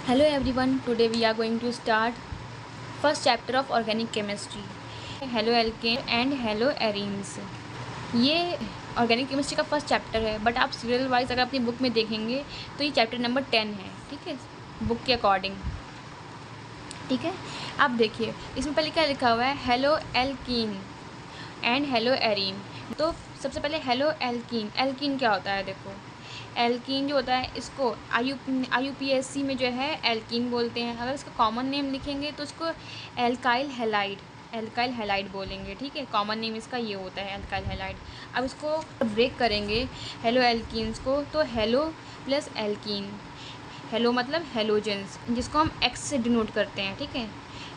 Hello everyone, today we are going to start first chapter of organic chemistry. Hello alkane and hello arenes. ये organic chemistry का first chapter है, but आप serial wise अगर अपनी book में देखेंगे तो ये चैप्टर नंबर 10 है, ठीक है, बुक के अकॉर्डिंग। ठीक है, आप देखिए इसमें पहले क्या लिखा हुआ है, hello alkene and hello arene. तो सबसे पहले हेलो एल्कीन। एल्कीन क्या होता है, देखो एल्कीन जो होता है इसको IUPAC में जो है एल्कीन बोलते हैं। अगर इसका कॉमन नेम लिखेंगे तो इसको एल्काइल हैलाइड बोलेंगे। ठीक है, कॉमन नेम इसका ये होता है एल्काइल हैलाइड। अब इसको ब्रेक करेंगे हेलो एल्कीन्स को, तो हेलो प्लस एल्कीन। हेलो मतलब हेलोजेंस, जिसको हम एक्स से डिनोट करते हैं। ठीक है,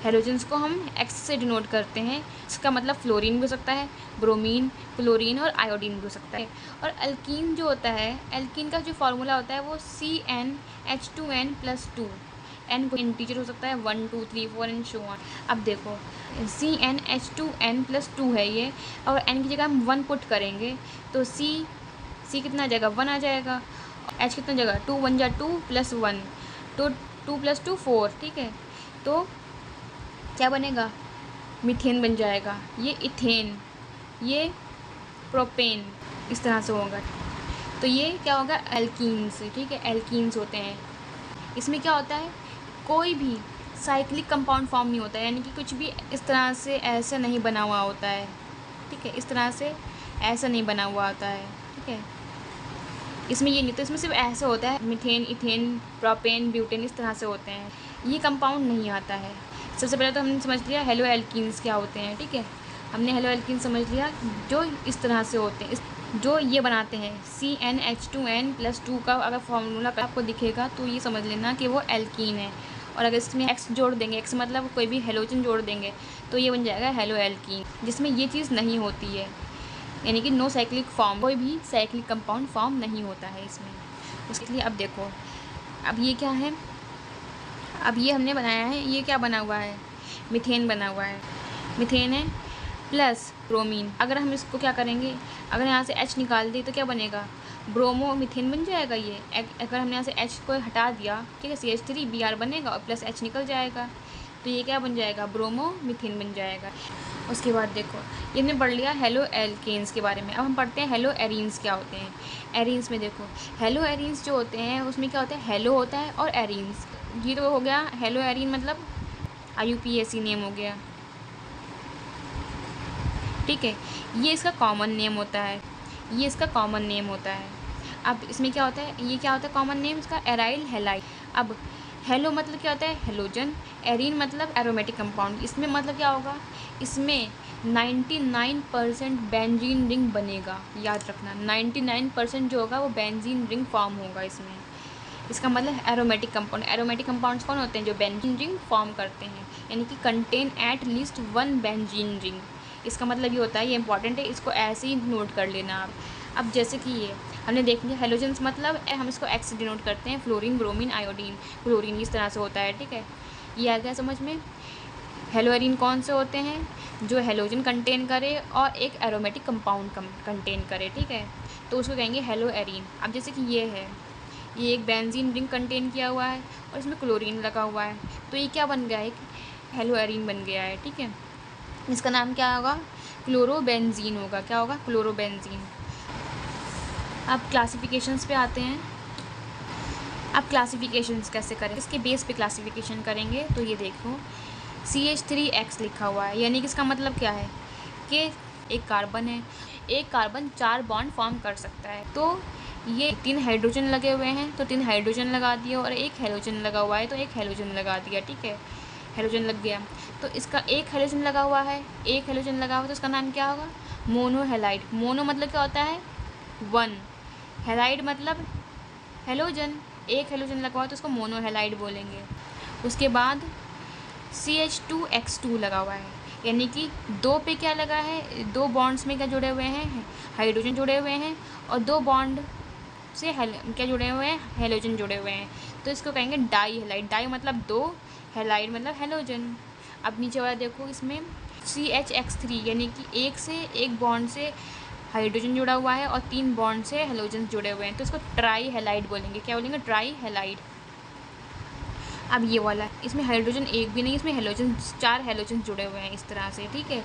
हेलोजेंस को हम एक्स से डिनोट करते हैं। इसका मतलब फ्लोरीन भी हो सकता है, ब्रोमीन, क्लोरीन और आयोडीन भी हो सकता है। और अल्कीन जो होता है, एल्कीन का जो फार्मूला होता है वो CnH2n+2। एन को इंटीजर हो सकता है 1 2 3 4 एंड सो ऑन। अब देखो CnH2n+2 है ये, और एन की जगह हम 1 पुट करेंगे तो सी कितना आ जाएगा, 1 आ जाएगा। एच कितना जगह, 2 1 जा 2 + 1, तो 2 + 2 4। ठीक है, तो क्या बनेगा, मीथेन बन जाएगा। ये इथेन, ये प्रोपेन, इस तरह से होगा। तो ये क्या होगा, एल्कीन्स। ठीक है, एल्कीन्स होते हैं। इसमें क्या होता है, कोई भी साइक्लिक कंपाउंड फॉर्म नहीं होता है, यानी कि कुछ भी इस तरह से ऐसा नहीं बना हुआ होता है। ठीक है, इस तरह से ऐसा नहीं बना हुआ होता है। ठीक है, इसमें ये नहीं, तो इसमें सिर्फ ऐसा होता है, मीथेन, इथेन, प्रोपेन, ब्यूटेन, इस तरह से होते हैं। ये कंपाउंड नहीं आता है। सबसे पहले तो हमने समझ लिया हेलो एल्कीन्स क्या होते हैं। ठीक है, हमने हेलो एल्कीन समझ लिया जो इस तरह से होते हैं, जो ये बनाते हैं। CnH2n+2 का अगर फॉर्मूला आपको दिखेगा तो ये समझ लेना कि वो एल्कीन है। और अगर इसमें एक्स जोड़ देंगे, एक्स मतलब कोई भी हेलोजन जोड़ देंगे, तो ये बन जाएगा हेलो एल्कीन, जिसमें ये चीज़ नहीं होती है, यानी कि नो साइक्लिक फॉर्म, कोई भी साइक्लिक कंपाउंड फॉर्म नहीं होता है इसमें। उसके लिए अब देखो, अब ये क्या है, अब ये हमने बनाया है, ये क्या बना हुआ है, मीथेन बना हुआ है। मीथेन है प्लस ब्रोमीन। अगर हम इसको क्या करेंगे, अगर यहाँ से H निकाल दी तो क्या बनेगा, ब्रोमो मीथेन बन जाएगा ये। अगर हमने यहाँ से H को हटा दिया, ठीक है, CH3Br बनेगा और प्लस H निकल जाएगा, तो ये क्या बन जाएगा, ब्रोमो मीथेन बन जाएगा। उसके बाद देखो, ये हमने पढ़ लिया हेलो एल्केन्स के बारे में। अब हम पढ़ते हैं हेलो एरीन्स क्या होते हैं। एरीन्स में देखो, हेलो एरीन्स जो होते हैं उसमें क्या होता है, हेलो होता है और एरीन्स। ये तो हो गया हेलो एरीन, मतलब IUPAC नेम हो गया। ठीक है, ये इसका कॉमन नेम होता है, ये इसका कॉमन नेम होता है। अब इसमें क्या होता है, ये क्या होता है कॉमन नेम इसका, एराइल हैलाइड। अब हेलो मतलब क्या होता है, हेलोजन। एरीन मतलब एरोमेटिक कंपाउंड। इसमें मतलब क्या होगा, इसमें 99% बेंजीन रिंग बनेगा। याद रखना, 99% जो होगा वो बेंजीन रिंग फॉर्म होगा इसमें। इसका मतलब एरोमेटिक कंपाउंड। एरोमेटिक कंपाउंड्स कौन होते हैं, जो बेंजीन रिंग फॉर्म करते हैं, यानी कि contain at least 1 benzene ring. इसका मतलब ये होता है, ये इंपॉर्टेंट है, इसको ऐसे ही नोट कर लेना आप। अब जैसे कि ये हमने देख लिया, हेलोजेंस मतलब हम इसको एक्स से डिनोट करते हैं, फ्लोरीन, ब्रोमीन, आयोडीन, क्लोरीन, इस तरह से होता है। ठीक है, ये आ गया समझ में। हेलो एरीन कौन से होते हैं, जो हेलोजन कंटेन करे और एक एरोमेटिक कंपाउंड कंटेन करे। ठीक है, तो उसको कहेंगे हेलो एरीन। अब जैसे कि ये है, ये एक बेंजीन रिंग कंटेन किया हुआ है और इसमें क्लोरीन लगा हुआ है, तो ये क्या बन गया है, हेलो एरीन बन गया है। ठीक है, इसका नाम क्या होगा, क्लोरोबेंजीन होगा। क्या होगा, क्लोरोबेंजीन। अब क्लासिफिकेशंस पे आते हैं। अब क्लासिफिकेशंस कैसे करें, इसके बेस पे क्लासिफिकेशन करेंगे। तो ये देखो CH3X लिखा हुआ है, यानी कि इसका मतलब क्या है कि एक कार्बन है, एक कार्बन 4 बॉन्ड फॉर्म कर सकता है। तो ये 3 हाइड्रोजन लगे हुए हैं तो 3 हाइड्रोजन लगा दिया, और एक हेलोजन लगा हुआ है तो एक हेलोजन लगा दिया। ठीक है, हेलोजन लग गया, तो इसका एक हेलोजन लगा हुआ है, एक हेलोजन लगा हुआ, तो इसका नाम क्या होगा, मोनोहेलाइड। मोनो मतलब क्या होता है, 1, हेलाइड मतलब हेलोजन, एक हेलोजन लगा हुआ तो उसको मोनोहेलाइड बोलेंगे। उसके बाद CH2X2 लगा हुआ है, यानी कि 2 पे क्या लगा है, 2 बॉन्ड्स में क्या जुड़े हुए हैं, हाइड्रोजन जुड़े हुए हैं, और 2 बॉन्ड से क्या जुड़े हुए हैं, हेलोजन जुड़े हुए हैं, तो इसको कहेंगे डाई हेलाइड। डाई मतलब 2, हेलाइड मतलब हेलोजन। अब नीचे वाला देखो, इसमें CHX3, यानी कि एक से एक बॉन्ड से हाइड्रोजन जुड़ा हुआ है और 3 बॉन्ड से हेलोजन जुड़े हुए हैं, तो इसको ट्राई हेलाइड बोलेंगे। क्या बोलेंगे, ट्राई हेलाइड। अब ये वाला, इसमें हाइड्रोजन एक भी नहीं, इसमें हेलोजन 4 हेलोजन जुड़े हुए हैं इस तरह से, ठीक है।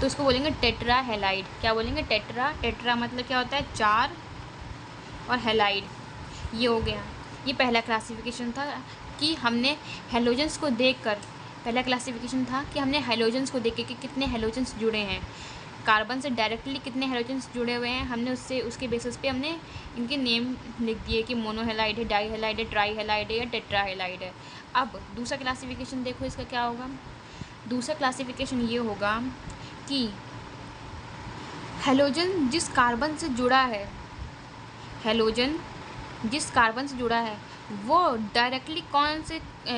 तो इसको बोलेंगे टेट्रा हेलाइड। क्या बोलेंगे? टेट्रा। टेट्रा मतलब क्या होता है? 4 और हेलाइड, ये हो गया। ये पहला क्लासिफिकेशन था कि हमने हेलोजन्स को देखकर, पहला क्लासिफिकेशन था कि हमने हेलोजन्स को देख के कि कितने हेलोजन्स जुड़े हैं, कार्बन से डायरेक्टली कितने हेलोजन्स जुड़े हुए हैं, हमने उसके बेसिस पे हमने इनके नेम लिख दिए कि मोनोहेलाइड है, डाईहेलाइड है, ट्राईहेलाइड है या टेट्राहेलाइड है। अब दूसरा क्लासिफिकेशन देखो इसका क्या होगा। दूसरा क्लासिफिकेशन ये होगा कि हेलोजन जिस कार्बन से जुड़ा है, हेलोजन जिस कार्बन से जुड़ा है वो डायरेक्टली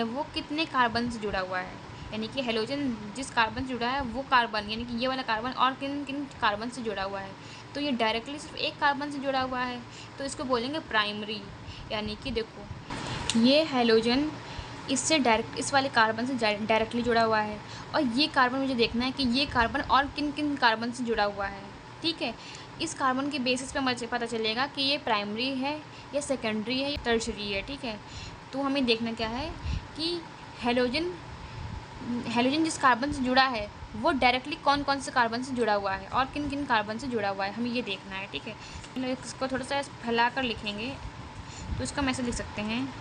वो कितने कार्बन से जुड़ा हुआ है, यानी कि हेलोजन जिस कार्बन से जुड़ा है वो कार्बन, यानी कि ये वाला कार्बन और किन किन कार्बन से जुड़ा हुआ है। तो ये डायरेक्टली सिर्फ एक कार्बन से जुड़ा हुआ है, तो इसको बोलेंगे प्राइमरी। यानी कि देखो ये हेलोजन इससे डायरेक्ट इस वाले कार्बन से डायरेक्टली जुड़ा हुआ है, और ये कार्बन मुझे देखना है कि ये कार्बन और किन किन कार्बन से जुड़ा हुआ है, ठीक है। इस कार्बन के बेसिस पे मुझे पता चलेगा कि ये प्राइमरी है या सेकेंडरी है या टर्शरी है, ठीक है। तो हमें देखना क्या है कि हेलोजन जिस कार्बन से जुड़ा है वो डायरेक्टली कौन कौन से कार्बन से जुड़ा हुआ है और किन किन कार्बन से जुड़ा हुआ है, हमें ये देखना है, ठीक है। इसको थोड़ा सा फैला कर लिखेंगे तो इसका हम ऐसे लिख सकते हैं,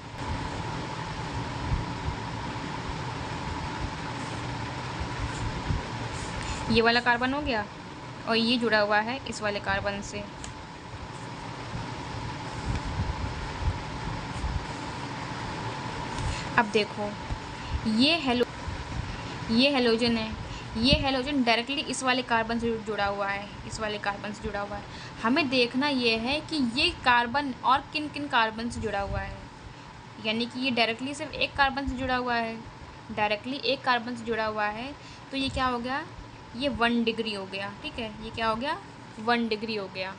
ये वाला कार्बन हो गया और ये जुड़ा हुआ है इस वाले कार्बन से। अब देखो ये हेलोजन है, ये हेलोजन डायरेक्टली इस वाले कार्बन से जुड़ा हुआ है, इस वाले कार्बन से जुड़ा हुआ है। हमें देखना ये है कि ये कार्बन और किन किन कार्बन से जुड़ा हुआ है, यानी कि ये डायरेक्टली सिर्फ एक कार्बन से जुड़ा हुआ है, डायरेक्टली एक कार्बन से जुड़ा हुआ है। तो ये क्या हो गया? ये 1 डिग्री हो गया, ठीक है। ये क्या हो गया? 1 डिग्री हो गया,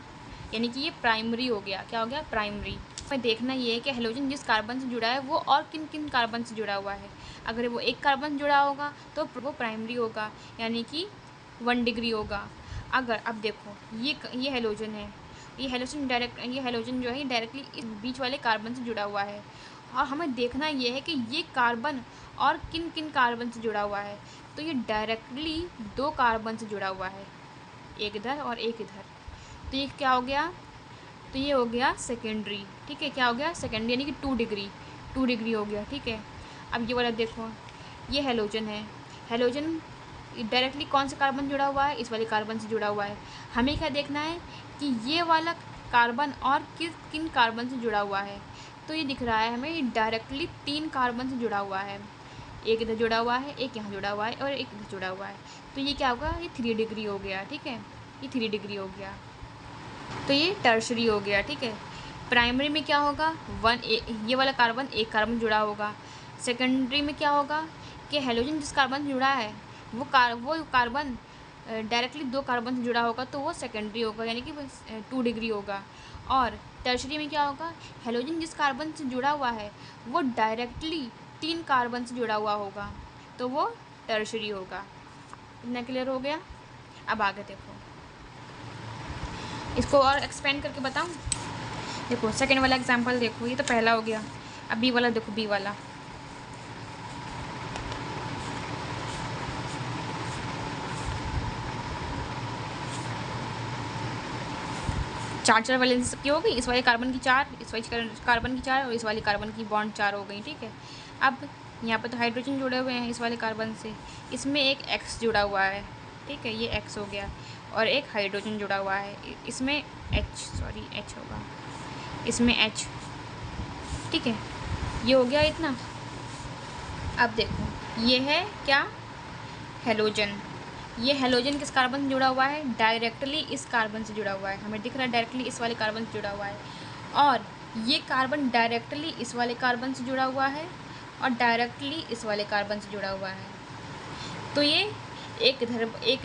यानी कि ये प्राइमरी हो गया। क्या हो गया? प्राइमरी। हमें देखना ये है कि हेलोजन जिस कार्बन से जुड़ा है वो और किन किन कार्बन से जुड़ा हुआ है। अगर वो एक कार्बन जुड़ा होगा तो वो प्राइमरी होगा, यानी कि 1 डिग्री होगा। अगर अब देखो ये हेलोजन है, ये हेलोजन जो है डायरेक्टली इस बीच वाले कार्बन से जुड़ा हुआ है, और हमें देखना ये है कि ये कार्बन और किन किन कार्बन से जुड़ा हुआ है। तो ये डायरेक्टली 2 कार्बन से जुड़ा हुआ है, एक इधर और एक इधर। तो ये क्या हो गया? तो ये हो गया सेकेंडरी, ठीक है। क्या हो गया? सेकेंडरी, यानी कि 2 डिग्री हो गया, ठीक है। अब ये वाला देखो, ये हेलोजन है, हेलोजन डायरेक्टली कौन से कार्बन जुड़ा हुआ है? इस वाले कार्बन से जुड़ा हुआ है। हमें क्या देखना है कि ये वाला कार्बन और किन कार्बन से जुड़ा हुआ है। तो ये दिख रहा है हमें डायरेक्टली 3 कार्बन से जुड़ा हुआ है, एक इधर जुड़ा हुआ है, एक यहाँ जुड़ा हुआ है और एक इधर जुड़ा हुआ है। तो ये क्या होगा? ये 3 डिग्री हो गया, ठीक है। ये 3 डिग्री हो गया, तो ये टर्शरी हो गया, ठीक है। प्राइमरी में क्या होगा? ये वाला कार्बन एक कार्बन जुड़ा होगा। सेकेंडरी में क्या होगा कि हेलोजन जिस कार्बन से जुड़ा है वो कार्बन डायरेक्टली 2 कार्बन से जुड़ा होगा, तो वो सेकेंडरी होगा, यानी कि 2 डिग्री होगा। और टर्शरी में क्या होगा? हेलोजन जिस कार्बन से जुड़ा हुआ है वो डायरेक्टली 3 कार्बन से जुड़ा हुआ होगा, तो वो टर्शरी होगा। इतना क्लियर हो गया? अब आगे देखो, इसको और एक्सपेंड करके बताऊं। देखो सेकेंड वाला एग्जांपल देखो, ये तो पहला हो गया। अब बी वाला देखो, बी वाला चार वैलेंसी सबकी हो गई। इस वाले कार्बन की 4, इस वाले कार्बन की 4 और इस वाले कार्बन की बॉन्ड 4 हो गई, ठीक है। अब यहाँ पे तो हाइड्रोजन जुड़े हुए हैं इस वाले कार्बन से, इसमें एक X जुड़ा हुआ है, ठीक है, ये X हो गया, और एक हाइड्रोजन जुड़ा हुआ है, इसमें H होगा, इसमें H, ठीक है। ये हो गया इतना। अब देखो ये है क्या? हेलोजन। ये हेलोजन किस कार्बन से जुड़ा हुआ है? डायरेक्टली इस कार्बन से जुड़ा हुआ है, हमें दिख रहा है डायरेक्टली इस वाले कार्बन से जुड़ा हुआ है। और ये कार्बन डायरेक्टली इस वाले कार्बन से जुड़ा हुआ है और डायरेक्टली इस वाले कार्बन से जुड़ा हुआ है। तो ये एक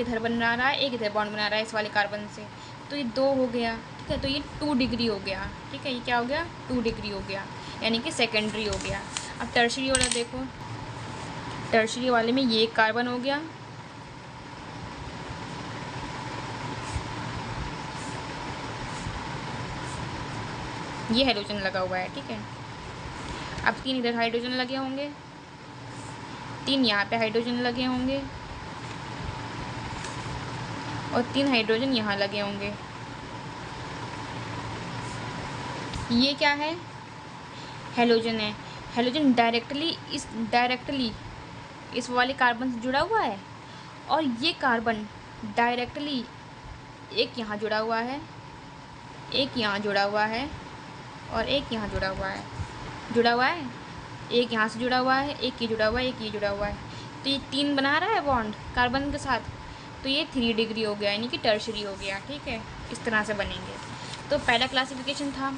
इधर बना रहा है, एक इधर बॉन्ड बना रहा है इस वाले कार्बन से, तो ये 2 हो गया, ठीक है। तो ये 2 डिग्री हो गया, ठीक है। ये क्या हो गया? 2 डिग्री हो गया, यानी कि सेकेंडरी हो गया। अब टर्शरी वाला देखो, टर्शरी वाले में ये एक कार्बन हो गया, ये हाइड्रोजन लगा हुआ है, ठीक है। अब 3 इधर हाइड्रोजन लगे होंगे, 3 यहाँ पे हाइड्रोजन लगे होंगे और 3 हाइड्रोजन यहाँ लगे होंगे। ये क्या है? हेलोजन है। हेलोजन डायरेक्टली इस वाले कार्बन से जुड़ा हुआ है और ये कार्बन डायरेक्टली एक यहाँ जुड़ा हुआ है, एक यहाँ जुड़ा हुआ है और एक यहाँ जुड़ा हुआ है, एक यहाँ से जुड़ा हुआ है, एक ये जुड़ा हुआ है, एक ये जुड़ा हुआ है। तो ये 3 बना रहा है बॉन्ड कार्बन के साथ, तो ये 3 डिग्री हो गया, यानी कि टर्शरी हो गया। ठीक है, इस तरह से बनेंगे। तो पहला क्लासिफिकेशन था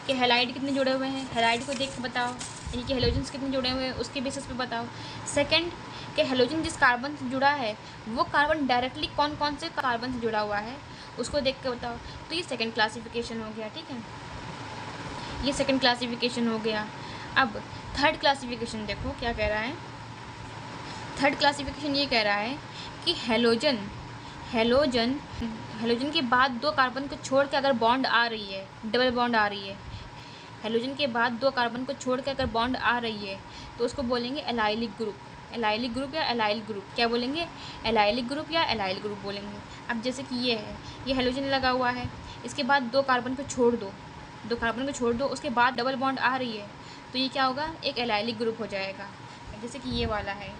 कि हैलाइड कितने जुड़े हुए हैं, हैलाइड को देख के बताओ, यानी कि हेलोजन्स कितने जुड़े हुए हैं उसके बेसिस पे बताओ। सेकंड कि हेलोजन जिस कार्बन से जुड़ा है वो कार्बन डायरेक्टली कौन कौन से कार्बन से जुड़ा हुआ है उसको देख के बताओ। तो ये सेकंड क्लासिफिकेशन हो गया। ठीक है, ये सेकंड क्लासिफिकेशन हो गया। अब थर्ड क्लासिफिकेशन देखो क्या कह रहा है। थर्ड क्लासिफिकेशन ये कह रहा है कि हेलोजन के बाद 2 कार्बन को छोड़ के अगर बॉन्ड आ रही है, डबल बॉन्ड आ रही है, हेलोजन के बाद 2 कार्बन को छोड़ के अगर बॉन्ड आ रही है तो उसको बोलेंगे एलाइलिक ग्रुप। एलाइलिक ग्रुप या एलाइल ग्रुप, क्या बोलेंगे? एलाइलिक ग्रुप या एलाइल ग्रुप बोलेंगे। अब जैसे कि ये है, ये हेलोजन लगा हुआ है, इसके बाद 2 कार्बन को छोड़ दो, 2 कार्बन को छोड़ दो, उसके बाद डबल बॉन्ड आ रही है तो ये क्या होगा? एक एलाइलिक ग्रुप हो जाएगा। जैसे कि ये वाला है,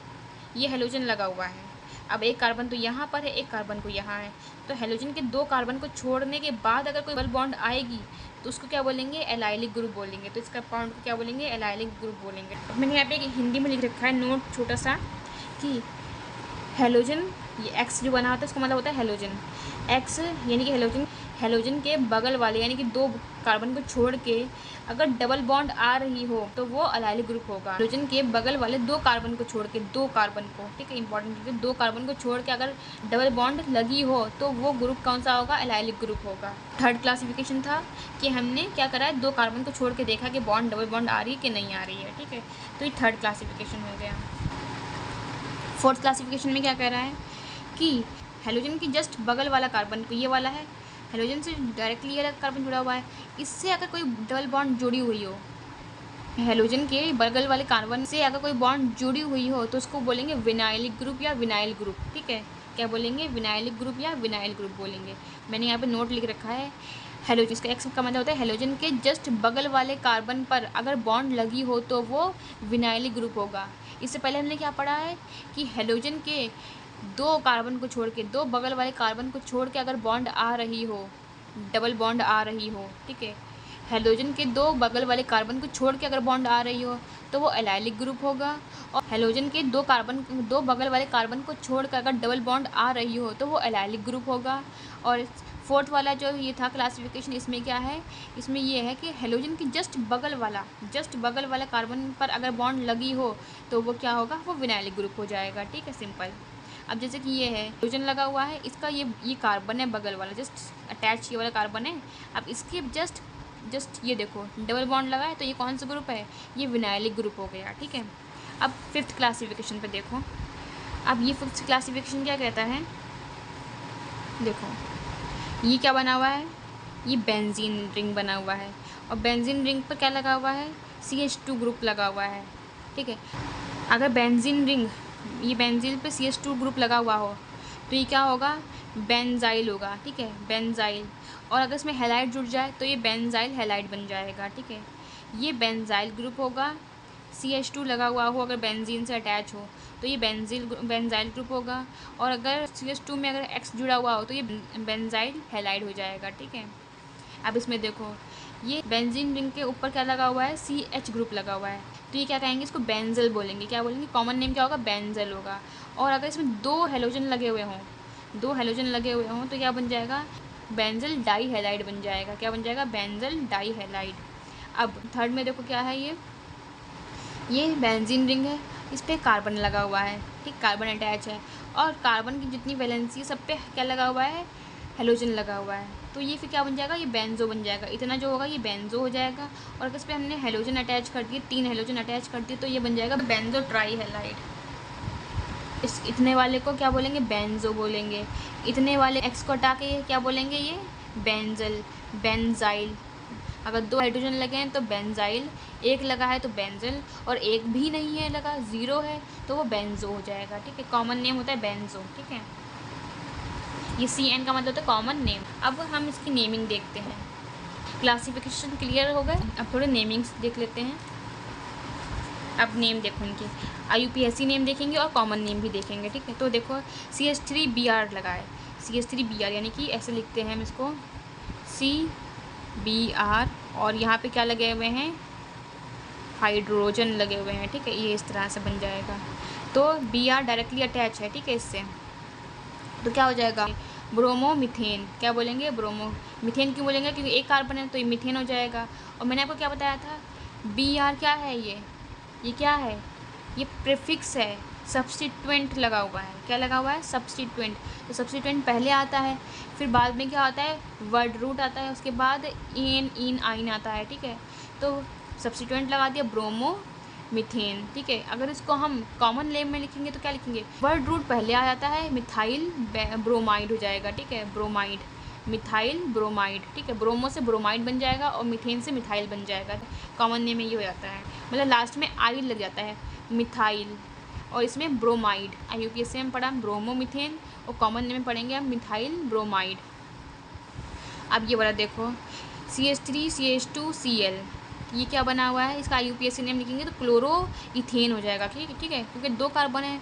ये हेलोजन लगा हुआ है, अब एक कार्बन तो यहाँ पर है, एक कार्बन को यहाँ है, तो हेलोजन के 2 कार्बन को छोड़ने के बाद अगर कोई डबल बॉन्ड आएगी तो उसको क्या बोलेंगे? एलाइलिक ग्रुप बोलेंगे। तो इसका बॉन्ड को क्या बोलेंगे? एलाइलिक ग्रुप बोलेंगे। अब मैंने यहाँ पे एक हिंदी में लिख रखा है नोट छोटा सा कि हेलोजन, ये एक्स जो बना होता है उसका मतलब होता है हेलोजन। एक्स यानी कि हेलोजन के बगल वाले यानी कि 2 कार्बन को छोड़ के अगर डबल बॉन्ड आ रही हो तो वो एलाइलिक ग्रुप होगा। हेलोजन के बगल वाले 2 कार्बन को छोड़ के, 2 कार्बन को, ठीक है, इंपॉर्टेंट है, 2 कार्बन को छोड़ के अगर डबल बॉन्ड लगी हो तो वो ग्रुप कौन सा होगा? एलाइलिक ग्रुप होगा। थर्ड क्लासिफिकेशन था कि हमने क्या करा है, 2 कार्बन को छोड़ के देखा कि बॉन्ड डबल बॉन्ड आ रही है कि नहीं आ रही है। ठीक है, तो ये थर्ड क्लासिफिकेशन हो गया। फोर्थ क्लासिफिकेशन में क्या कह रहा है कि हेलोजन की जस्ट बगल वाला कार्बन को, ये वाला है, हेलोजन से डायरेक्टली ये कार्बन जुड़ा हुआ है, इससे अगर कोई डबल बॉन्ड जुड़ी हुई हो, हेलोजन के बगल वाले कार्बन से अगर कोई बॉन्ड जुड़ी हुई हो तो उसको बोलेंगे विनाइलिक ग्रुप या विनाइल ग्रुप। ठीक है, क्या बोलेंगे? विनाइलिक ग्रुप या विनाइल ग्रुप बोलेंगे। मैंने यहाँ पे नोट लिख रखा है। हेलोजन, इसका एक्स का मतलब होता है हेलोजन के जस्ट बगल वाले कार्बन पर अगर बॉन्ड लगी हो तो वो विनाइलिक ग्रुप होगा। इससे पहले हमने क्या पढ़ा है कि हेलोजन के 2 कार्बन को छोड़ के, 2 बगल वाले कार्बन को छोड़ के अगर बॉन्ड आ रही हो, डबल बॉन्ड आ रही हो, ठीक है, हेलोजन के 2 बगल वाले कार्बन को छोड़ के अगर बॉन्ड आ रही हो तो वो एलाइलिक ग्रुप होगा। और हेलोजन के 2 बगल वाले कार्बन को छोड़ कर अगर डबल बॉन्ड आ रही हो तो वो एलाइलिक ग्रुप होगा। और फोर्थ वाला जो ये था क्लासिफिकेशन, इसमें क्या है? इसमें ये है कि हेलोजन की जस्ट बगल वाला कार्बन पर अगर बॉन्ड लगी हो तो वो क्या होगा? वो विनाइलिक ग्रुप हो जाएगा। ठीक है, सिंपल। अब जैसे कि ये है, हेलोजन लगा हुआ है, इसका ये कार्बन है बगल वाला, जस्ट अटैच ये वाला कार्बन है। अब इसके जस्ट ये देखो डबल बॉन्ड लगा है तो ये कौन सा ग्रुप है? ये विनाइलिक ग्रुप हो गया। ठीक है, अब फिफ्थ क्लासिफिकेशन पे देखो। अब ये फिफ्थ क्लासिफिकेशन क्या कहता है? देखो ये क्या बना हुआ है? ये बेंजीन रिंग बना हुआ है और बेंजीन रिंग पर क्या लगा हुआ है? CH2 ग्रुप लगा हुआ है। ठीक है, अगर बेंजीन रिंग, ये बेंजीन पे CH2 ग्रुप लगा हुआ हो तो ये क्या होगा? बेंजाइल होगा। ठीक है, बेंजाइल। और अगर इसमें हैलाइड जुड़ जाए तो ये बेंजाइल हैलाइड बन जाएगा। ठीक है, ये बेंजाइल ग्रुप होगा। CH2 लगा हुआ हो अगर बेंजीन से अटैच हो तो ये बेंजाइल ग्रुप होगा। और अगर CH2 में अगर X जुड़ा हुआ हो तो ये बेंजाइल हैलाइड हो जाएगा। ठीक है, अब इसमें देखो ये बेंजीन रिंग के ऊपर क्या लगा हुआ है? CH ग्रुप लगा हुआ है तो ये क्या कहेंगे? इसको बेंजल बोलेंगे। क्या बोलेंगे? कॉमन नेम क्या होगा? बेंजल होगा। और अगर इसमें 2 हेलोजन लगे हुए हों तो क्या बन जाएगा? बेंजल डाई हैलाइड बन जाएगा। क्या बन जाएगा? Benzal di halide. अब थर्ड में देखो क्या है, ये बेंजीन रिंग है, इस पर कार्बन लगा हुआ है। ठीक, कार्बन अटैच है और कार्बन की जितनी वैलेंसी सब पे क्या लगा हुआ है? हेलोजन लगा हुआ है। तो ये फिर क्या बन जाएगा? ये बेंजो बन जाएगा। इतना जो होगा ये बेंजो हो जाएगा। और अगर इस पर हमने हेलोजन अटैच कर दिए, 3 हेलोजन अटैच कर दिए तो ये बन जाएगा बेंजो ट्राई हैलाइड। इस इतने वाले को क्या बोलेंगे? बेंजो बोलेंगे। इतने वाले एक्स को हटा के क्या बोलेंगे? ये बेंजल, बेंजाइल। अगर 2 हाइड्रोजन लगे हैं तो बेंजाइल, एक लगा है तो बेंजल, और एक भी नहीं है लगा, 0 है तो वो बेंजो हो जाएगा। ठीक है, कॉमन नेम होता है बेंजो। ठीक है, ये CN का मतलब होता है कॉमन नेम। अब हम इसकी नेमिंग देखते हैं। क्लासिफिकेशन क्लियर हो गए, अब थोड़े नेमिंग्स देख लेते हैं। अब नेम देखो इनकी, IUPAC नेम देखेंगे और कॉमन नेम भी देखेंगे। ठीक है, तो देखो CH3Br लगा है, CH3Br यानी कि ऐसे लिखते हैं हम इसको CBr, और यहाँ पे क्या लगे हुए हैं, हाइड्रोजन लगे हुए हैं। ठीक है, ये इस तरह से बन जाएगा। तो Br डायरेक्टली अटैच है। ठीक है, इससे तो क्या हो जाएगा, ब्रोमोमीथेन। क्या बोलेंगे, ब्रोमो मीथेन क्यों बोलेंगे, क्योंकि एक कार्बन है तो ये मीथेन हो जाएगा। और मैंने आपको क्या बताया था, Br क्या है, ये क्या है, ये प्रीफिक्स है, सब्स्टिट्यूएंट लगा हुआ है। क्या लगा हुआ है, सब्स्टिट्यूएंट। तो सब्स्टिट्यूएंट पहले आता है, फिर बाद में क्या आता है, वर्ड रूट आता है, उसके बाद इन आइन आता है। ठीक है, तो सब्स्टिट्यूएंट लगा दिया ब्रोमो मीथेन। ठीक है, अगर इसको हम कॉमन नेम में लिखेंगे तो क्या लिखेंगे, वर्ड रूट पहले आ जाता है, मिथाइल ब्रोमाइड हो जाएगा। ठीक है, ब्रोमाइड, मिथाइल ब्रोमाइड। ठीक है, ब्रोमो से ब्रोमाइड बन जाएगा और मीथेन से मिथाइल बन जाएगा। कॉमन नेम में ये हो जाता है, मतलब लास्ट में आई लग जाता है, मिथाइल, और इसमें ब्रोमाइड। IUPAC में पढ़ा ब्रोमो मीथेन, और कॉमन नेम में पढ़ेंगे हम मिथाइल ब्रोमाइड। अब ये वाला देखो, CH3CH2Cl, ये क्या बना हुआ है, इसका IUPAC नेम लिखेंगे तो क्लोरो इथेन हो जाएगा। ठीक है, क्योंकि 2 कार्बन है,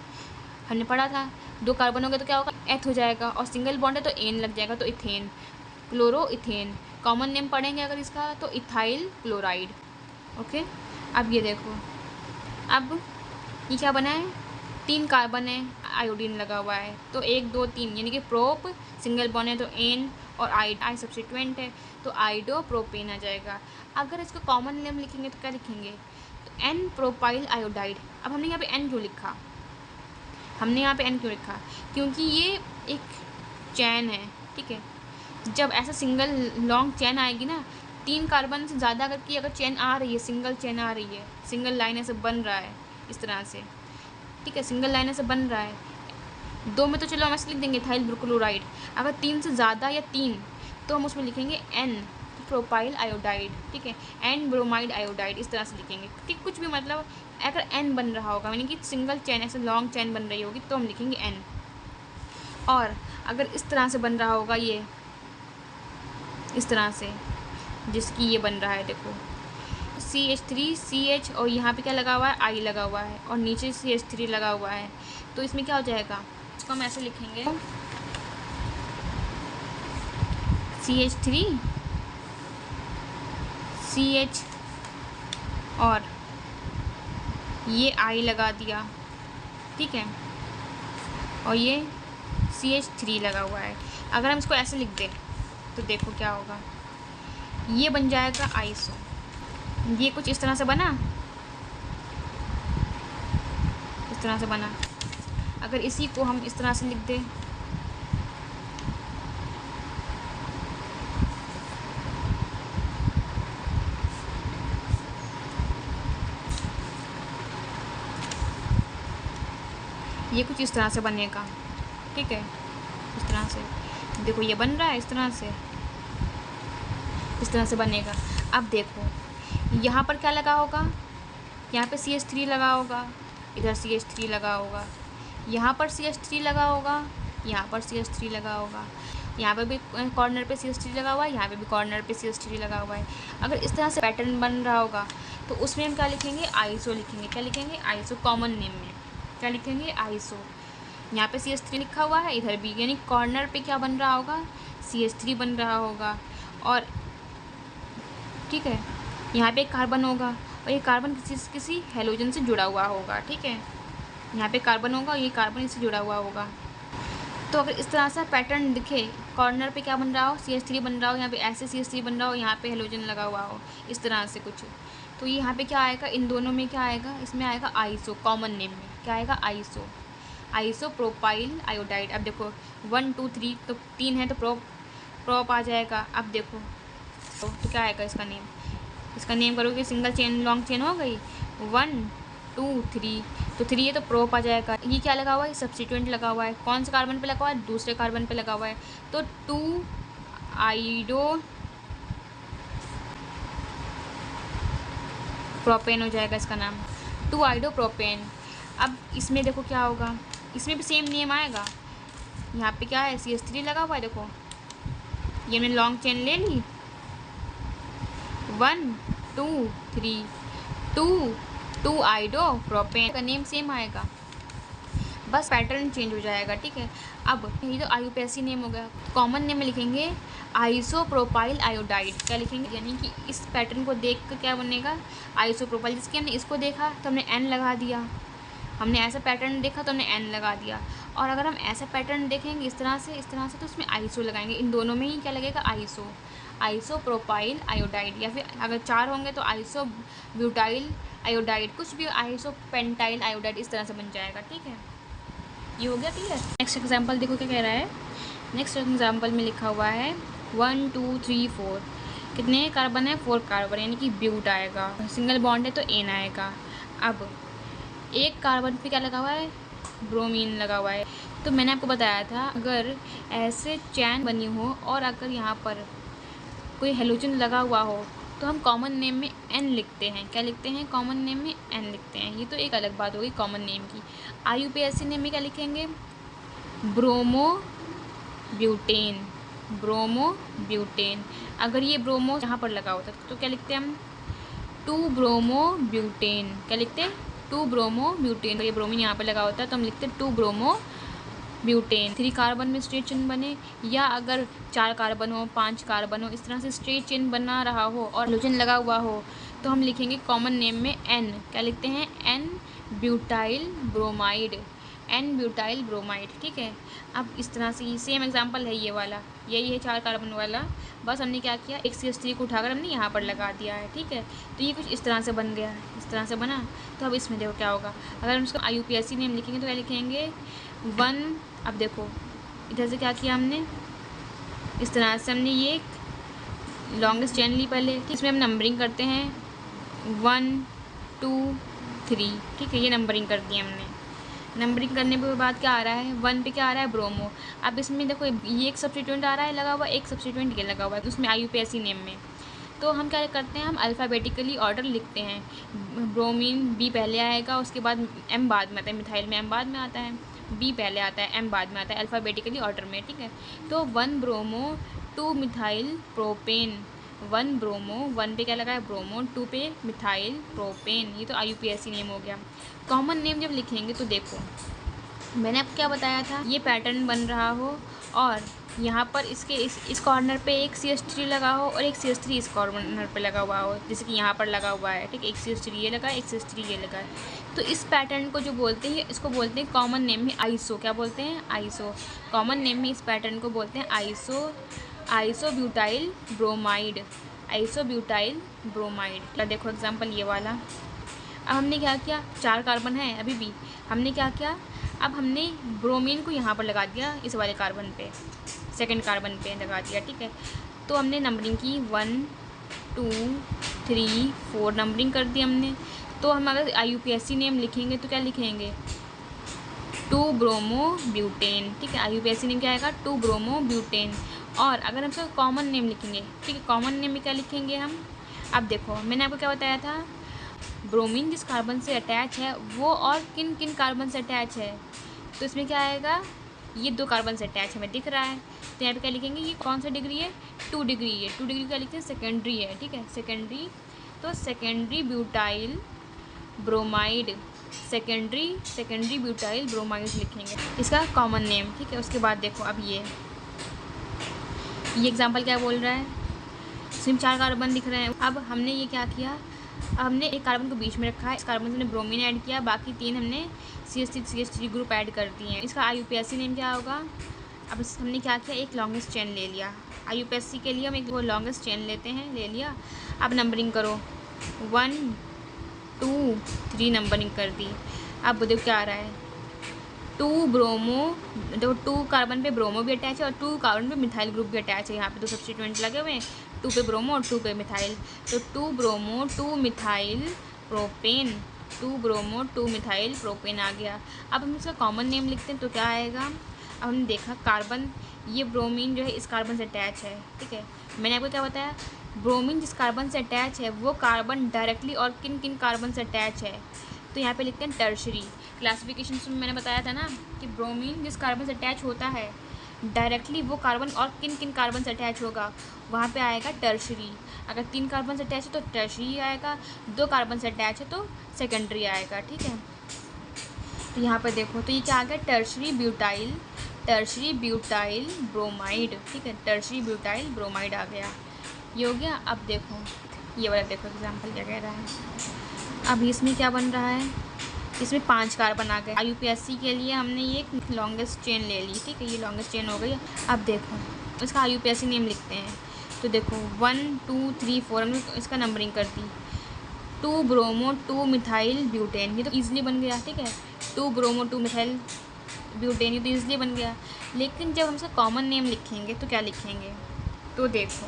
हमने पढ़ा था 2 कार्बन हो गए तो क्या होगा, एथ हो जाएगा, और सिंगल बॉन्ड है तो एन लग जाएगा, तो ethane, chloro ethane. Common name पढ़ेंगे अगर इसका तो इथाइल क्लोराइड। ओके, अब ये देखो, अब ये क्या बना है, 3 कार्बन है, आयोडीन लगा हुआ है, तो 1 2 3 यानी कि प्रोप, सिंगल बॉन्ड है तो एन, और आई सब्स्टिट्यूएंट है तो आइडो प्रोपेन आ जाएगा। अगर इसको कॉमन नेम लिखेंगे तो क्या लिखेंगे, तो एन प्रोपाइल आयोडाइड। अब हमने यहाँ पे एन क्यों लिखा, क्योंकि ये एक चैन है। ठीक है, जब ऐसा सिंगल लॉन्ग चैन आएगी ना, 3 कार्बन से ज़्यादा अगर चैन आ रही है, सिंगल चैन आ रही है, सिंगल लाइन ऐसे बन रहा है इस तरह से। ठीक है, सिंगल लाइन ऐसे बन रहा है, 2 में तो चलो हम ऐसे लिख देंगे इथाइल क्लोराइड। अगर 3 से ज़्यादा या 3 तो हम उसमें लिखेंगे एन प्रोपाइल आयोडाइड। ठीक है, एन ब्रोमाइड आयोडाइड, इस तरह से लिखेंगे। ठीक, कुछ भी मतलब अगर एन बन रहा होगा यानी कि सिंगल चैन ऐसे लॉन्ग चैन बन रही होगी तो हम लिखेंगे एन। और अगर इस तरह से बन रहा होगा, ये इस तरह से जिसकी ये बन रहा है, देखो CH3CH, और यहाँ पे क्या लगा हुआ है, आई लगा हुआ है, और नीचे CH3 लगा हुआ है, तो इसमें क्या हो जाएगा, इसको हम ऐसे लिखेंगे CH3 CH, और ये आई लगा दिया। ठीक है, और ये CH3 लगा हुआ है। अगर हम इसको ऐसे लिख दें तो देखो क्या होगा, ये बन जाएगा आइसो। ये कुछ इस तरह से बना, इस तरह से बना। अगर इसी को हम इस तरह से लिख दें, ये कुछ इस तरह से बनेगा। ठीक है, इस तरह से देखो ये बन रहा है, इस तरह से बनेगा। अब देखो यहाँ पर क्या लगा होगा, यहाँ पे CH3 लगा होगा, इधर CH3 लगा होगा, यहाँ पर CH3 लगा होगा, यहाँ पर CH3 लगा होगा, यहाँ पे भी कॉर्नर पे CH3 लगा हुआ है, यहाँ पे भी कॉर्नर पे CH3 लगा हुआ है। अगर इस तरह से पैटर्न बन रहा होगा तो उसमें हम क्या लिखेंगे, आइसो लिखेंगे। क्या लिखेंगे, आइसो। कॉमन नेम में क्या लिखेंगे, आइसो। यहाँ पे CH3 लिखा हुआ है, इधर भी, यानी कॉर्नर पे क्या बन रहा होगा, CH3 बन रहा होगा। और ठीक है, यहाँ पे एक कार्बन होगा और ये कार्बन किसी हेलोजन से जुड़ा हुआ होगा। ठीक है, यहाँ पे कार्बन होगा और ये कार्बन इससे जुड़ा हुआ होगा। तो अगर इस तरह से पैटर्न दिखे, कॉर्नर पे क्या बन रहा हो, CH3 बन रहा हो, यहाँ पे ऐसे CH3 बन रहा हो, यहाँ पे हेलोजन लगा हुआ हो, इस तरह से कुछ, तो यहाँ पे क्या आएगा, इन दोनों में क्या आएगा, इसमें आएगा आइसो। कॉमन नेम में क्या आएगा, आइसो, आइसो प्रोपाइल आयोडाइड। अब देखो 1 2 3, तो 3 है तो प्रोप आ जाएगा। अब देखो तो क्या आएगा इसका नेम करोगे, सिंगल चेन लॉन्ग चेन हो गई, 1 2 3, तो 3 है तो प्रोप आ जाएगा। ये क्या लगा हुआ है, सब्स्टिट्यूएंट लगा हुआ है। कौन से कार्बन पे लगा हुआ है, दूसरे कार्बन पे लगा हुआ है, तो 2 आइडो प्रोपेन हो जाएगा इसका नाम, 2 आइडोप्रोपेन। अब इसमें देखो क्या होगा, इसमें भी सेम नेम आएगा। यहाँ पे क्या है, CH3 लगा हुआ है, देखो ये मैंने लॉन्ग चेन ले ली, 1 2 3 2 आइडोप्रोपेन का नेम सेम आएगा, बस पैटर्न चेंज हो जाएगा, ठीक है। अब ये तो IUPAC नेम हो गया, कॉमन नेम में लिखेंगे आइसोप्रोपाइल आयोडाइड। क्या लिखेंगे, यानी कि इस पैटर्न को देख कर क्या बनेगा, आइसोप्रोपाइल। जिसके हमने इसको देखा तो हमने N लगा दिया, हमने ऐसा पैटर्न देखा तो हमने N लगा दिया। और अगर हम ऐसा पैटर्न देखेंगे इस तरह से तो उसमें आइसो लगाएंगे। इन दोनों में ही क्या लगेगा, आइसोप्रोपाइल आयोडाइड, या फिर अगर 4 होंगे तो आइसोब्यूटाइल आयोडाइड, कुछ भी आइसोपेंटाइल आयोडाइड, इस तरह से बन जाएगा, ठीक है। ये हो गया क्लियर। नेक्स्ट एग्जांपल देखो क्या कह रहा है। नेक्स्ट एग्जांपल में लिखा हुआ है 1 2 3 4, कितने कार्बन है, 4 कार्बन, यानी कि ब्यूट आएगा। सिंगल बॉन्ड है तो एन आएगा। अब एक कार्बन पे क्या लगा हुआ है, ब्रोमीन लगा हुआ है। तो मैंने आपको बताया था अगर ऐसे चैन बनी हो और अगर यहाँ पर कोई हेलोजन लगा हुआ हो तो हम कॉमन नेम में N लिखते हैं। क्या लिखते हैं, कॉमन नेम में N लिखते हैं। ये तो एक अलग बात होगी कॉमन नेम की। IUPAC नेम में क्या लिखेंगे, ब्रोमोब्यूटेन। अगर ये ब्रोमो यहाँ पर लगा होता तो क्या लिखते हैं हम, 2 ब्रोमोब्यूटेन। क्या लिखते हैं, 2 ब्रोमोब्यूटेन। ये ब्रोमीन यहाँ पर लगा होता है तो हम लिखते हैं 2 ब्रोमोब्यूटेन। 3 कार्बन में स्ट्रेट चेन बने, या अगर 4 कार्बन हो, 5 कार्बन हो, इस तरह से स्ट्रेट चेन बना रहा हो और हेलोजन लगा हुआ हो तो हम लिखेंगे कॉमन नेम में N। क्या लिखते हैं, N ब्यूटाइल ब्रोमाइड, ठीक है। अब इस तरह से ये सेम एग्जांपल है, ये वाला यही है 4 कार्बन वाला, बस हमने क्या किया, एक CH3 को उठाकर हमने यहाँ पर लगा दिया है, ठीक है। तो ये कुछ इस तरह से बन गया, इस तरह से बना। तो अब इसमें देखो क्या होगा, अगर हम इसको IUPAC नेम लिखेंगे तो क्या लिखेंगे, 1। अब देखो इधर से क्या किया हमने, इस तरह से हमने ये लॉन्गेस्ट चेन ली पहले, इसमें हम नंबरिंग करते हैं 1 2 3, ठीक है। ये नंबरिंग कर दी हमने। नंबरिंग करने के बाद क्या आ रहा है, 1 पे क्या आ रहा है, ब्रोमो। अब इसमें देखो ये एक सब्स्टिट्यूएंट आ रहा है लगा हुआ, एक सब्स्टिट्यूएंट ये लगा हुआ है, तो उसमें IUPAC नेम में तो हम क्या करते हैं, हम अल्फ़ाबेटिकली ऑर्डर लिखते हैं। ब्रोमीन B पहले आएगा, उसके बाद M बाद में आता है, मिथाइल में M बाद में आता है, B पहले आता है, M बाद में आता है, अल्फ़ाबेटिकली ऑर्डर में, ठीक है। तो 1 ब्रोमो 2 मिथाइल प्रोपेन, 1 ब्रोमो, 1 पे क्या लगा है, ब्रोमो, 2 पे मिथाइल प्रोपेन। ये तो IUPAC नेम हो गया। कॉमन नेम जब लिखेंगे तो देखो मैंने आपको क्या बताया था, ये पैटर्न बन रहा हो और यहाँ पर इसके इस कॉर्नर पे एक CH3 लगा हो और एक CH3 इस कॉर्नर पे लगा हुआ हो, जैसे कि यहाँ पर लगा हुआ है, ठीक है। एक CH3 ये लगा है, एक CH3 ये लगा है। तो इस पैटर्न को जो बोलते हैं, इसको बोलते हैं कॉमन नेम में आइसो। क्या बोलते हैं, आइसो। कॉमन नेम में इस पैटर्न को बोलते हैं आइसोब्यूटाइल ब्रोमाइड, आइसोब्यूटाइल ब्रोमाइड। देखो एग्जाम्पल ये वाला। अब हमने क्या किया, 4 कार्बन है अभी भी, हमने क्या किया, अब हमने ब्रोमीन को यहाँ पर लगा दिया, इस वाले कार्बन पे, सेकंड कार्बन पे लगा दिया, ठीक है। तो हमने नंबरिंग की 1 2 3 4 नंबरिंग कर दी हमने। तो हम अगर IUPAC नेम लिखेंगे तो क्या लिखेंगे, 2 ब्रोमोब्यूटेन, ठीक है। IUPAC नेम क्या आएगा, 2 ब्रोमोब्यूटेन। और अगर हम इसका कॉमन नेम लिखेंगे, ठीक है, कॉमन नेम में क्या लिखेंगे हम, अब देखो मैंने आपको क्या बताया था, ब्रोमीन जिस कार्बन से अटैच है वो और किन किन कार्बन से अटैच है, तो इसमें क्या आएगा, ये 2 कार्बन से अटैच हमें दिख रहा है, तो यहाँ पे क्या लिखेंगे, ये कौन सा डिग्री है, 2 डिग्री है। 2 डिग्री क्या लिखते हैं, सेकेंडरी है, ठीक है, सेकेंडरी। तो secondary butyl bromide, secondary butyl bromide लिखेंगे इसका कॉमन नेम, ठीक है। उसके बाद देखो अब ये एग्जाम्पल क्या बोल रहा है, सिर्फ 4 कार्बन दिख रहे हैं। अब हमने ये क्या किया, हमने एक कार्बन को बीच में रखा है, इस कार्बन से हमने ब्रोमीन ऐड किया, बाकी 3 हमने CH3 ग्रुप ऐड कर दिए हैं। इसका IUPAC नेम क्या होगा, अब हमने क्या किया, एक लॉन्गेस्ट चेन ले लिया। IUPAC के लिए हम एक वो लॉन्गेस्ट चेन लेते हैं, ले लिया। अब नंबरिंग करो, 1 2 3 नंबरिंग कर दी। अब देखो क्या आ रहा है, 2 ब्रोमो, देखो 2 कार्बन पे ब्रोमो भी अटैच है और 2 कार्बन पे मिथाइल ग्रुप भी अटैच है। यहाँ पे 2 सब्स्टिट्यूएंट लगे हुए हैं, 2 पे ब्रोमो और 2 पे मिथाइल। तो 2 bromo 2 methyl propane, 2 bromo 2 methyl propane आ गया। अब हम इसका कॉमन नेम लिखते हैं तो क्या आएगा, अब हमने देखा कार्बन, ये ब्रोमीन जो है इस कार्बन से अटैच है, ठीक है। मैंने आपको क्या बताया, ब्रोमीन जिस कार्बन से अटैच है वो कार्बन डायरेक्टली और किन किन कार्बन से अटैच है, तो यहाँ पे लिखते हैं टर्शरी। क्लासिफिकेशन में मैंने बताया था ना कि ब्रोमीन जिस कार्बन से अटैच होता है डायरेक्टली वो कार्बन और किन किन कार्बन से अटैच होगा, वहाँ पे आएगा टर्शरी। अगर 3 कार्बन से अटैच है तो टर्शरी आएगा, 2 कार्बन से अटैच है तो सेकेंडरी आएगा, ठीक है। तो यहाँ पर देखो तो ये क्या आ गया, टर्शरी ब्यूटाइल ब्रोमाइड, ठीक है, टर्शरी ब्यूटाइल ब्रोमाइड आ गया, ये हो गया। अब देखो ये वाला देखो एग्जाम्पल क्या कह रहा है। अब इसमें क्या बन रहा है, इसमें 5 कार्बन आ गए। IUPAC के लिए हमने ये लॉन्गेस्ट चेन ले ली, ठीक है, ये लॉन्गेस्ट चेन हो गई। अब देखो इसका IUPAC नेम लिखते हैं, तो देखो 1 2 3 4 हमने इसका नंबरिंग कर दी। 2 ब्रोमो 2 मिथाइल ब्यूटेन, ये तो ईजिली बन गया, ठीक है, 2 ब्रोमो 2 मिथाइल ब्यूटेन, ये तो ईजिली बन गया। लेकिन जब हम इसका कॉमन नेम लिखेंगे तो क्या लिखेंगे, तो देखो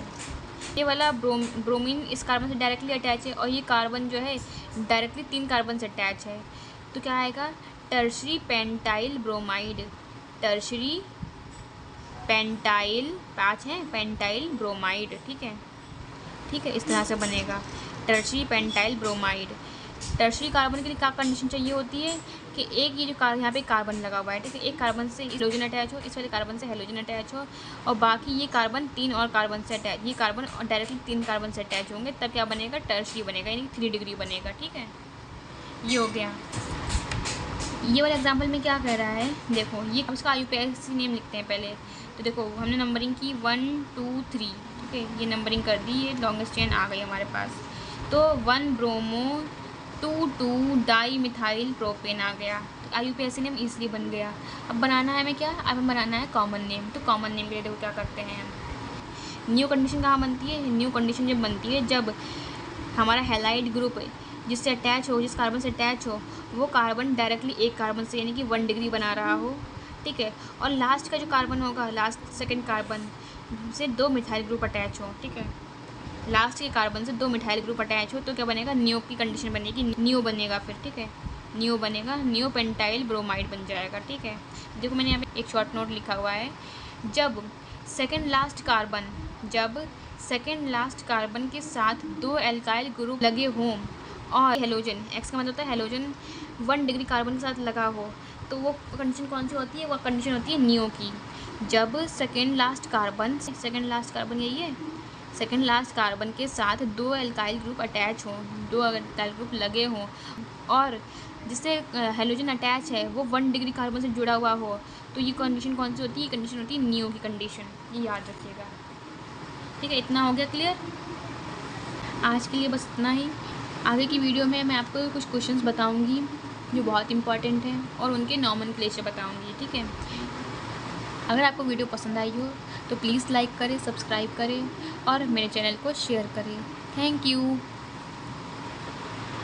ये वाला ब्रोमीन इस कार्बन से डायरेक्टली अटैच है और ये कार्बन जो है डायरेक्टली 3 कार्बन से अटैच है, तो क्या आएगा, tertiary pentyl bromide, tertiary pentyl 5 है पेंटाइल ब्रोमाइड, ठीक है, ठीक है, इस तरह से बनेगा tertiary pentyl bromide. Tertiary carbon के लिए क्या कंडीशन चाहिए होती है कि एक ये जो यहाँ पे कार्बन लगा हुआ है, ठीक है, एक कार्बन से हेलोजन अटैच हो, इस वाले कार्बन से हेलोजन अटैच हो, और बाकी ये कार्बन 3 और कार्बन से अटैच, ये कार्बन डायरेक्टली 3 कार्बन से अटैच होंगे, तब क्या बनेगा, टर्शरी बनेगा, यानी 3 डिग्री बनेगा, ठीक है, ये हो गया। ये वाला एग्जाम्पल में क्या कह रहा है, देखो ये उसका IUPAC नेम लिखते हैं पहले। तो देखो हमने नंबरिंग की 1 2 3, ठीक है, ये नंबरिंग कर दी, ये लॉन्गेस्ट चेन आ गई हमारे पास। तो 1 ब्रोमो 2 डाई मिथाइल प्रोपेन आ गया, तो IUPAC नेम ईजिली बन गया। अब बनाना है हमें क्या, अब हमें बनाना है कॉमन नेम। तो कॉमन नेम के लिए देखो क्या करते हैं हम, न्यू कंडीशन कहाँ बनती है, न्यू कंडीशन जब बनती है जब हमारा हैलाइड ग्रुप जिससे अटैच हो, जिस कार्बन से अटैच हो, वो कार्बन डायरेक्टली एक कार्बन से यानी कि 1 डिग्री बना रहा हो, ठीक है, और लास्ट का जो कार्बन होगा, लास्ट सेकंड कार्बन से 2 मिथाइल ग्रुप अटैच हो, ठीक है, लास्ट के कार्बन से 2 मिथाइल ग्रुप अटैच हो, तो क्या बनेगा, न्यू की कंडीशन बनेगी, न्यू बनेगा फिर, ठीक है, न्यू बनेगा, न्यू पेंटाइल ब्रोमाइड बन जाएगा, ठीक है। देखो मैंने यहाँ पे एक शॉर्ट नोट लिखा हुआ है, जब सेकेंड लास्ट कार्बन के साथ 2 एल्काइल ग्रुप लगे हों और हेलोजन, एक्स का मतलब होता है हेलोजन 1 डिग्री कार्बन के साथ लगा हो, तो वो कंडीशन कौन सी होती है, वो कंडीशन होती है न्यू की। जब सेकेंड लास्ट कार्बन यही है, सेकेंड लास्ट कार्बन के साथ 2 एल्काइल ग्रुप अटैच हों, 2 एल्काइल ग्रुप लगे हों और जिससे हेलोजन अटैच है वो 1 डिग्री कार्बन से जुड़ा हुआ हो, तो ये कंडीशन कौन सी होती है, कंडीशन होती है न्यू की कंडीशन, ये याद रखिएगा, ठीक है। इतना हो गया क्लियर, आज के लिए बस इतना ही। आगे की वीडियो में मैं आपको कुछ क्वेश्चंस बताऊंगी जो बहुत इंपॉर्टेंट हैं और उनके नॉमेनक्लेचर बताऊंगी, ठीक है। अगर आपको वीडियो पसंद आई हो तो प्लीज़ लाइक करें, सब्सक्राइब करें और मेरे चैनल को शेयर करें। Thank you.